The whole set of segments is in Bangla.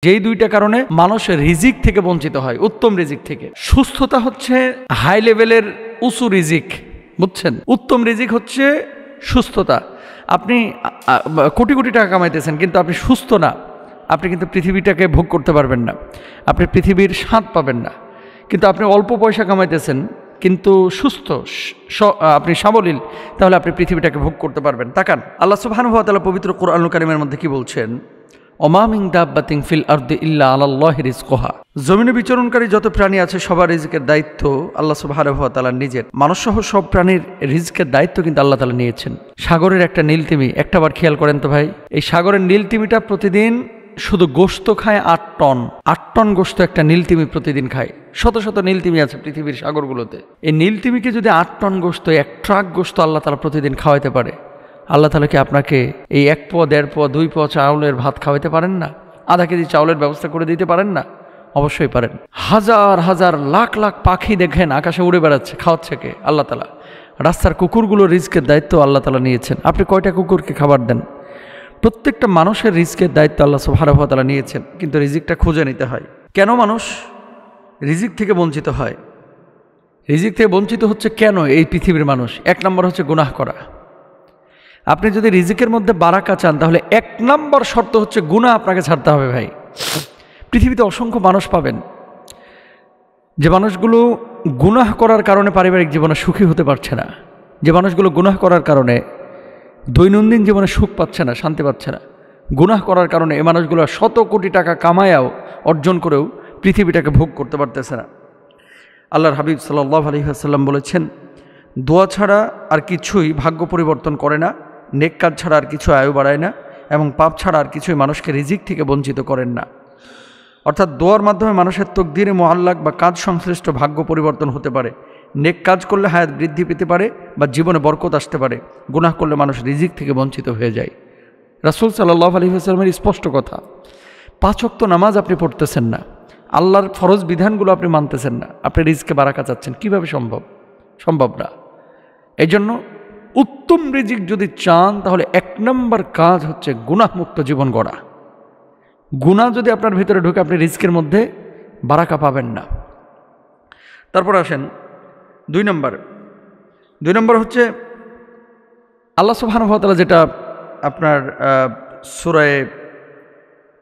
যেই দুইটা কারণে মানুষ রিজিক থেকে বঞ্চিত হয়, উত্তম রিজিক থেকে। সুস্থতা হচ্ছে হাই লেভেলের উঁচু রিজিক, বুঝছেন? উত্তম রিজিক হচ্ছে সুস্থতা। আপনি কোটি কোটি টাকা কামাইতেছেন কিন্তু আপনি সুস্থ না, আপনি কিন্তু পৃথিবীটাকে ভোগ করতে পারবেন না, আপনি পৃথিবীর স্বাদ পাবেন না। কিন্তু আপনি অল্প পয়সা কামাইতেছেন কিন্তু সুস্থ, আপনি সাবলীল, তাহলে আপনি পৃথিবীটাকে ভোগ করতে পারবেন। তাকান, আল্লাহ সুবহানাহু ওয়া তাআলা পবিত্র কোরআনুল কারীমের মধ্যে কি বলছেন? ওমা মিন দাব্বাতিন ফিল আরদি ইল্লা আলাল্লাহি রিজকুহা। জমিনে বিচরণকারী যত প্রাণী আছে সবার রিজকের দায়িত্ব আল্লাহ সুবহানাহু ওয়া তাআলার নিজের। মানুষ সহ সব প্রাণীর রিজকের দায়িত্ব কিন্তু আল্লাহ তাআলা নিয়েছেন। সাগরের একটা নীলতিমি, একটাবার খেয়াল করেন তো ভাই, এই সাগরের নীলতিমিটা প্রতিদিন শুধু গোশত খায় 8 টন। 8 টন গোশত একটা নীলতিমি প্রতিদিন খায়। শত শত নীলতিমি আছে পৃথিবীর সাগরগুলোতে। এই নীলতিমিকে যদি 8 টন গোশত, 1 ট্রাক গোশত আল্লাহ তাআলা প্রতিদিন খাওয়াইতে পারে, আল্লাহ তাআলা কি আপনাকে এই 1 পোয়া 1.5 পোয়া 2 পোয়া চাউলের ভাত খাওয়াইতে পারেন না? আধা কেজি চাউলের ব্যবস্থা করে দিতে পারেন না? অবশ্যই পারেন। হাজার হাজার লাখ লাখ পাখি দেখেন আকাশে উড়ে বেড়াচ্ছে, খাওয়াচ্ছে কে? আল্লাহ তাআলা। রাস্তার কুকুরগুলোর রিজকের দায়িত্ব আল্লাহ তাআলা নিয়েছেন। আপনি কয়টা কুকুরকে খাবার দেন? প্রত্যেকটা মানুষের রিজকের দায়িত্ব আল্লাহ সুবহানাহু ওয়া তাআলা নিয়েছেন, কিন্তু রিজিকটা খুঁজে নিতে হয়। কেন মানুষ রিজিক থেকে বঞ্চিত হয়? রিজিক থেকে বঞ্চিত হচ্ছে কেন এই পৃথিবীর মানুষ? 1 নম্বর হচ্ছে গুনাহ করা। আপনি যদি রিজিকের মধ্যে বারাকা চান তাহলে 1 নম্বর শর্ত হচ্ছে গুনাহ আপনাকে ছাড়তে হবে ভাই। পৃথিবীতে অসংখ্য মানুষ পাবেন যে মানুষগুলো গুনাহ করার কারণে পারিবারিক জীবনে সুখী হতে পারছে না, যে মানুষগুলো গুনাহ করার কারণে দৈনন্দিন জীবনে সুখ পাচ্ছে না, শান্তি পাচ্ছে না। গুনাহ করার কারণে এই মানুষগুলো শত কোটি টাকা কামায়াও, অর্জন করেও পৃথিবীটাকে ভোগ করতে পারতেছে না। আল্লাহর হাবিব সাল্লাল্লাহু আলাইহি ওয়াসাল্লাম বলেছেন, দোয়া ছাড়া আর কিছুই ভাগ্য পরিবর্তন করে না, নেক কাজ ছাড়া আর কিছু আয়ু বাড়ায় না, এবং পাপ ছাড়া আর কিছুই মানুষকে রিজিক থেকে বঞ্চিত করেন না। অর্থাৎ দোয়ার মাধ্যমে মানুষের তাকদীরে মুআল্লাক বা কাজ সংশ্লিষ্ট ভাগ্য পরিবর্তন হতে পারে। নেক কাজ করলে হায়াত বৃদ্ধি পেতে পারে বা জীবনে বরকত আসতে পারে। গুনাহ করলে মানুষ রিজিক থেকে বঞ্চিত হয়ে যায়। রাসূল সাল্লাল্লাহু আলাইহি ওয়াসাল্লামের স্পষ্ট কথা। 5 ওয়াক্ত নামাজ আপনি পড়তেছেন না, আল্লাহর ফরজ বিধানগুলো আপনি মানতেছেন না, আপনি রিজকে বারাকা চাচ্ছেন, কিভাবে সম্ভব? সম্ভব না। এই জন্য উত্তম রিজিক যদি চান তাহলে 1 নম্বর কাজ হচ্ছে গুনাহমুক্ত জীবন গড়া। গুনাহ যদি আপনার ভিতরে ঢুকে আপনি রিজকের মধ্যে বারাকা পাবেন না। তারপর আসেন 2 নম্বর হচ্ছে আল্লাহ সুবহানাহু ওয়া তাআলা যেটা আপনার সূরা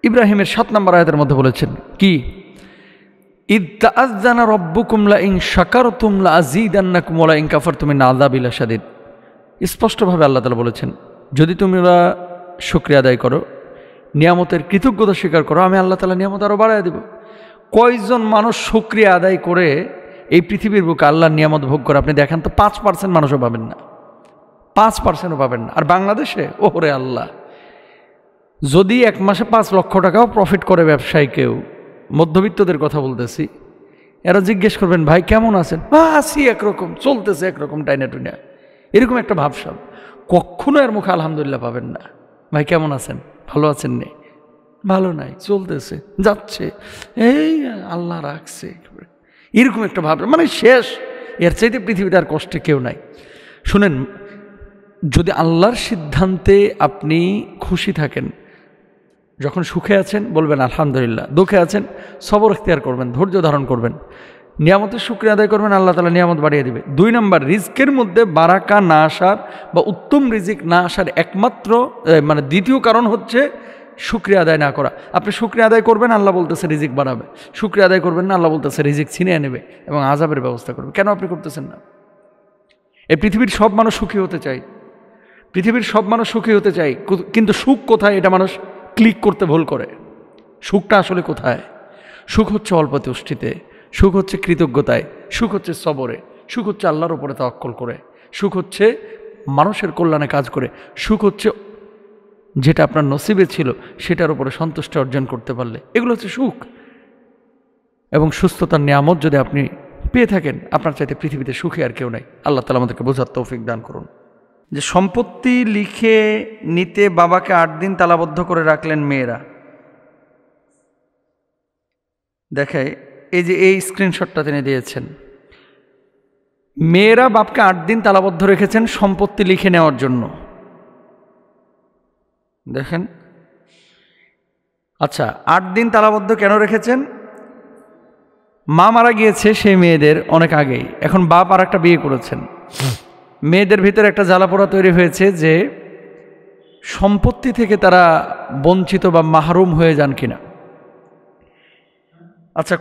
ইব্রাহিমের 7 নম্বর আয়াতের মধ্যে বলেছেন, কি? ইদ তাআযানা রাব্বুকুম লা ইন শাকারতুম লা আযীদান্নাকুম ওয়া লা ইন কাফারতুম ইন আযাবি লাশাদীদ। স্পষ্টভাবে আল্লাহ তাআলা বলেছেন, যদি তোমরা শুকরিয়া আদায় করো, নিয়ামতের কৃতজ্ঞতা স্বীকার করো, আমি আল্লাহ তাআলা নিয়ামত আরও বাড়ায় দেব। কয়জন মানুষ শুকরিয়া আদায় করে এই পৃথিবীর বুকে আল্লাহর নিয়ামত ভোগ করে? আপনি দেখেন তো, 5% মানুষও পাবেন না, 5%ও পাবেন না। আর বাংলাদেশে ওরে আল্লাহ, যদি 1 মাসে 5 লক্ষ টাকাও প্রফিট করে ব্যবসায়ী কেউ, মধ্যবিত্তদের কথা বলতেছি, এরা জিজ্ঞেস করবেন, ভাই কেমন আছেন? আছি একরকম, চলতেছে একরকম, টাইনা টুইনা, এরকম একটা ভাবসাব। কখনো এর মুখে আলহামদুলিল্লাহ পাবেন না। ভাই কেমন আছেন? ভালো আছেন? নেই, ভালো নাই, চলতেছে, যাচ্ছে, এই আল্লাহ রাখছে, এরকম একটা ভাব, মানে শেষ। এর চাইতে পৃথিবীতে আর কষ্টে কেউ নাই। শুনেন, যদি আল্লাহর সিদ্ধান্তে আপনি খুশি থাকেন, যখন সুখে আছেন বলবেন আলহামদুলিল্লাহ, দুঃখে আছেন সবর ইখতিয়ার করবেন, ধৈর্য ধারণ করবেন, নিয়ামতের শুকরিয়া আদায় করবেন, আল্লাহ তাআলা নিয়ামত বাড়িয়ে দিবে। 2 নম্বর, রিজকের মধ্যে বারাকা না আসার বা উত্তম রিজিক না আসার একমাত্র মানে দ্বিতীয় কারণ হচ্ছে শুকরিয়া আদায় না করা। আপনি শুকরিয়া আদায় করবেন, আল্লাহ বলতেছে রিজিক বাড়াবে। শুকরিয়া আদায় করবেন না, আল্লাহ বলতেছে রিজিক ছিনিয়ে নেবে এবং আযাবের ব্যবস্থা করবে। কেন আপনি করতেছেন না? এই পৃথিবীর সব মানুষ সুখী হতে চায়, পৃথিবীর সব মানুষ সুখী হতে চায়, কিন্তু সুখ কোথায় এটা মানুষ ক্লিক করতে ভুল করে। সুখটা আসলে কোথায়? সুখ হচ্ছে অল্প তুষ্টিতে, সুখ হচ্ছে কৃতজ্ঞতায়, সুখ হচ্ছে সবরে, সুখ হচ্ছে আল্লাহর উপরে তাওয়াক্কুল করে, সুখ হচ্ছে মানুষের কল্যাণে কাজ করে, সুখ হচ্ছে যেটা আপনার নসিবে ছিল সেটার উপরে সন্তুষ্টি অর্জন করতে পারলে, এগুলো হচ্ছে সুখ। এবং সুস্থতার নিয়ামত যদি আপনি পেয়ে থাকেন, আপনার চাইতে পৃথিবীতে সুখী আর কেউ নাই। আল্লাহ তাআলা আমাদেরকে বোঝার তৌফিক দান করুন। যে সম্পত্তি লিখে নিতে বাবাকে 8 দিন তালাবদ্ধ করে রাখলেন মেয়েরা। দেখে এই স্ক্রিনশটটা তিনি দিয়েছেন। মেয়েরা বাপকে 8 দিন তালাবদ্ধ রেখেছেন সম্পত্তি লিখে নেওয়ার জন্য। দেখেন, আচ্ছা, 8 দিন তালাবদ্ধ কেন রেখেছেন? মা মারা গিয়েছে সেই মেয়েদের অনেক আগেই, এখন বাপ আর একটা বিয়ে করেছেন। মেয়েদের ভিতরে একটা জ্বালাপোড়া তৈরি হয়েছে যে সম্পত্তি থেকে তারা বঞ্চিত বা মাহরুম হয়ে যান কিনা। আচ্ছা,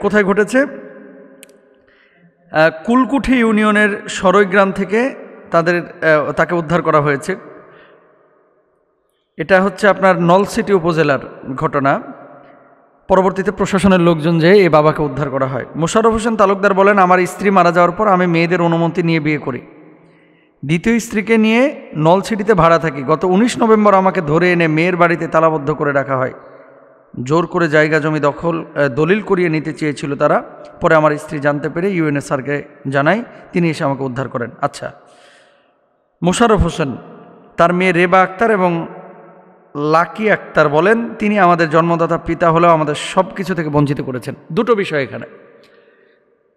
কোথায় ঘটেছে? কুলকুঠি ইউনিয়নের সরৈগ্রাম থেকে তাকে উদ্ধার করা হয়েছে। এটা হচ্ছে আপনার নলসিটি উপজেলার ঘটনা। পরবর্তীতে প্রশাসনের লোকজন যেয়ে এই বাবাকে উদ্ধার করা হয়। মোশাররফ হোসেন তালুকদার বলেন, আমার স্ত্রী মারা যাওয়ার পর আমি মেয়েদের অনুমতি নিয়ে বিয়ে করি। দ্বিতীয় স্ত্রীকে নিয়ে নলসিটিতে ভাড়া থাকি। গত 19 নভেম্বর আমাকে ধরে এনে মেয়ের বাড়িতে তালাবদ্ধ করে রাখা হয়। জোর করে জায়গা জমি দলিল করিয়ে নিতে চেয়েছিল তারা। পরে আমার স্ত্রী জানতে পেরে ইউএনএ স্যারকে জানাই, তিনি এসে আমাকে উদ্ধার করেন। আচ্ছা, মোশাররফ হোসেন, তার মেয়ে রেবা আক্তার এবং লাকি আক্তার বলেন, তিনি আমাদের জন্মদাতা পিতা হলেও আমাদের সব কিছু থেকে বঞ্চিত করেছেন। দুটো বিষয় এখানে।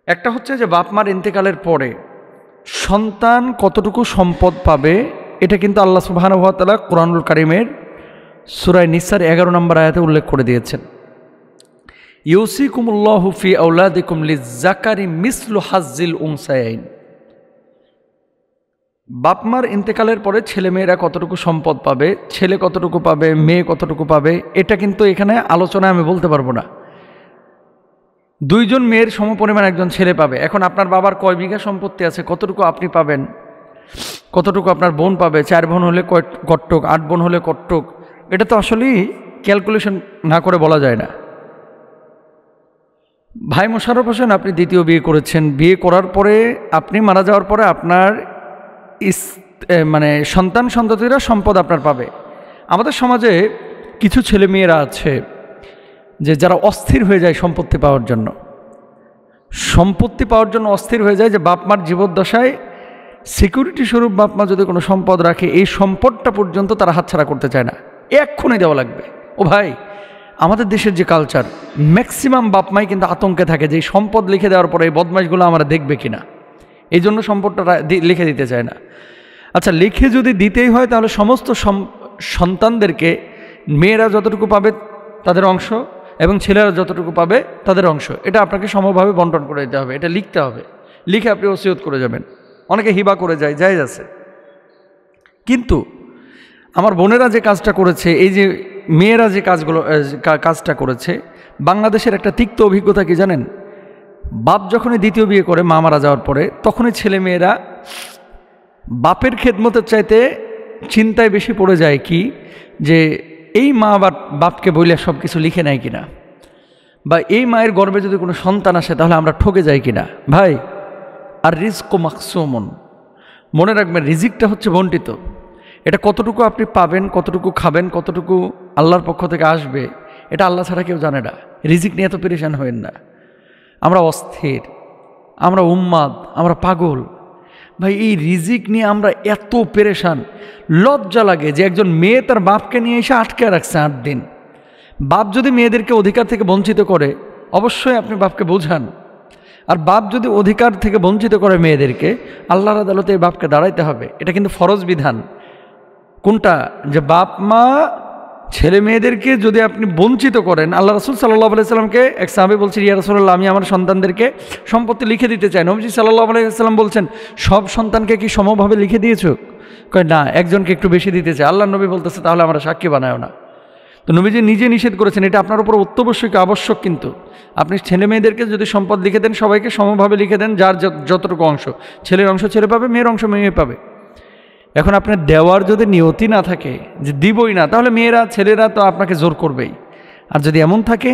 একটা হচ্ছে যে বাপ মার ইন্তেকালের পরে সন্তান কতটুকু সম্পদ পাবে, এটা কিন্তু আল্লাহ সুবহানাহু ওয়া তাআলা কোরআনুল কারীমের সূরা নিসার 11 নম্বর আয়াতে উল্লেখ করে দিয়েছেন। ইউসিকুমুল্লাহু ফি আওলাদিকুম লিয-যাকারি মিসলু হাজ্জিল উনসায়াইন। বাপমার ইন্তেকালের পরে ছেলেমেয়েরা কতটুকু সম্পদ পাবে, ছেলে কতটুকু পাবে, মেয়ে কতটুকু পাবে, এটা কিন্তু এখানে আলোচনায় আমি বলতে পারবো না। 2 জন মেয়ের সমপরিমাণ একজন ছেলে পাবে। এখন আপনার বাবার কয় বিঘা সম্পত্তি আছে, কতটুকু আপনি পাবেন, কতটুকু আপনার বোন পাবে, 4 বোন হলে কট্টক, 8 বোন হলে কট্টক, এটা তো আসলেই ক্যালকুলেশন না করে বলা যায় না। ভাই মোশাররফ হোসেন, আপনি দ্বিতীয় বিয়ে করেছেন। বিয়ে করার পরে আপনি মারা যাওয়ার পরে আপনার সন্তান সন্ততিরা সম্পদ আপনার পাবে। আমাদের সমাজে কিছু ছেলে মেয়েরা আছে যে যারা অস্থির হয়ে যায় সম্পত্তি পাওয়ার জন্য অস্থির হয়ে যায়, যে বাপমার জীবদ্দশায় সিকিউরিটি স্বরূপ বাপমা যদি কোনো সম্পদ রাখে, এই সম্পদটা পর্যন্ত তারা হাতছাড়া করতে চায় না, এক্ষুনি দেওয়া লাগবে। ও ভাই, আমাদের দেশের যে কালচার, ম্যাক্সিমাম বাপমাই কিন্তু আতঙ্কে থাকে যে এই সম্পদ লিখে দেওয়ার পরে এই বদমাইশগুলো আমরা দেখবে কিনা, এই জন্য সম্পদটা লিখে দিতে চায় না। আচ্ছা, লিখে যদি দিতেই হয় তাহলে সমস্ত সন্তানদেরকে মেয়েরা যতটুকু পাবে তাদের অংশ এবং ছেলেরা যতটুকু পাবে তাদের অংশ, এটা আপনাকে সমভাবে বন্টন করে দিতে হবে। এটা লিখতে হবে, লিখে আপনি ওসিয়ত করে যাবেন। অনেকে হিবা করে যায়, জায়েজ আছে। কিন্তু আমার বোনেরা যে কাজটা করেছে, এই যে মেয়েরা যে কাজটা করেছে, বাংলাদেশের একটা তিক্ত অভিজ্ঞতা কি জানেন? বাপ যখনই দ্বিতীয় বিয়ে করে মা মারা যাওয়ার পরে, তখনই ছেলে মেয়েরা বাপের খেদমতের চাইতে চিন্তায় বেশি পড়ে যায় কি, যে এই মা বাপকে বইলে সব কিছু লিখে নেয় কিনা, বা এই মায়ের গর্ভে যদি কোনো সন্তান আসে তাহলে আমরা ঠকে যাই কিনা। ভাই, আর রিজকু মাকসুমুন, মনে রাখবেন রিজিকটা হচ্ছে বন্টিত। এটা কতটুকু আপনি পাবেন, কতটুকু খাবেন, কতটুকু আল্লাহর পক্ষ থেকে আসবে, এটা আল্লাহ ছাড়া কেউ জানে না। রিজিক নিয়ে এত পেরেশান হবেন না। আমরা অস্থির, আমরা উম্মাদ, আমরা পাগল। ভাই, এই রিজিক নিয়ে আমরা এত পেরেশান, লজ্জা লাগে যে একজন মেয়ে তার বাপকে নিয়ে এসে আটকে রাখছে 8 দিন। বাপ যদি মেয়েদেরকে অধিকার থেকে বঞ্চিত করে, অবশ্যই আপনি বাপকে বোঝান। আর বাপ যদি অধিকার থেকে বঞ্চিত করে মেয়েদেরকে, আল্লাহর আদালতে এই বাপকে দাঁড়াইতে হবে। এটা কিন্তু ফরজ বিধান। কোনটা? যে বাপ মা ছেলে মেয়েদেরকে যদি আপনি বঞ্চিত করেন। আল্লাহ রাসূল সাল্লাল্লাহু আলাইহি সাল্লামকে এক সাহাবী বলছে, ইয়া রাসূলুল্লাহ, আমি আমার সন্তানদেরকে সম্পত্তি লিখে দিতে চাই। নবীজি সাল্লাল্লাহু আলাইহি সাল্লাম বলছেন, সব সন্তানকে কি সমভাবে লিখে দিয়েছো? কয় না, একজনকে একটু বেশি দিতে চাই। আল্লাহ নবী বলতেছে, তাহলে আমরা সাক্ষী বানায়ও না। তো নবীজি নিজে নিষেধ করেছেন, এটা আপনার উপর অত্যাবশ্যক আবশ্যক। কিন্তু আপনি ছেলে মেয়েদেরকে যদি সম্পদ লিখে দেন, সবাইকে সমভাবে লিখে দেন, যার যতটুকু অংশ, ছেলের অংশ ছেলে পাবে, মেয়ের অংশ মেয়ে পাবে। এখন আপনার দেওয়ার যদি নিয়তি না থাকে যে দিবই না, তাহলে মেয়েরা ছেলেরা তো আপনাকে জোর করবেই। আর যদি এমন থাকে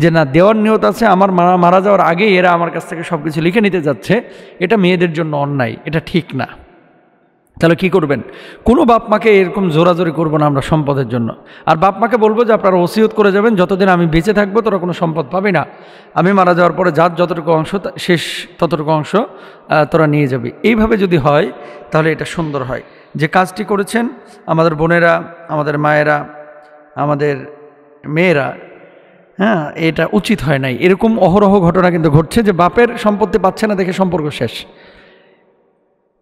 যে না, দেওয়ার নিয়ত আছে, আমার মারা যাওয়ার আগে এরা আমার কাছ থেকে সব কিছু লিখে নিতে যাচ্ছে, এটা মেয়েদের জন্য অন্যায়, এটা ঠিক না। তাহলে কি করবেন? কোনো বাপ মাকে এরকম জোরাজোরি করবো না আমরা সম্পদের জন্য। আর বাপ মাকে বলবো যে আপনারা ওসিয়ত করে যাবেন, যতদিন আমি বেঁচে থাকবো তোরা কোনো সম্পদ পাবি না, আমি মারা যাওয়ার পরে যার যতটুকু অংশ শেষ ততটুকু অংশ তোরা নিয়ে যাবি। এইভাবে যদি হয় তাহলে এটা সুন্দর হয়। যে কাজটি করেছেন আমাদের বোনেরা, আমাদের মায়েরা, আমাদের মেয়েরা, হ্যাঁ, এটা উচিত হয় নাই। এরকম অহরহ ঘটনা কিন্তু ঘটছে যে বাপের সম্পত্তি পাচ্ছে না দেখে সম্পর্ক শেষ।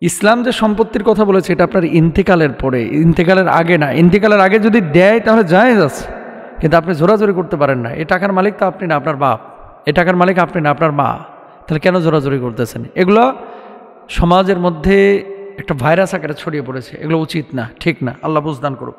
ইসলাম যে সম্পত্তির কথা বলেছে, এটা আপনার ইন্তেকালের পরে, ইন্তেকালের আগে না। ইন্তেকালের আগে যদি দেয় তাহলে জায়েজ আছে, কিন্তু আপনি জোরাজোরি করতে পারেন না। এই টাকার মালিক তো আপনি না, আপনার বাপ। এই টাকার মালিক আপনি না, আপনার মা। তাহলে কেন জোরাজোরি করতেছেন? এগুলো সমাজের মধ্যে একটা ভাইরাস আকারে ছড়িয়ে পড়েছে। এগুলো উচিত না, ঠিক না। আল্লাহ বুঝদান করুক।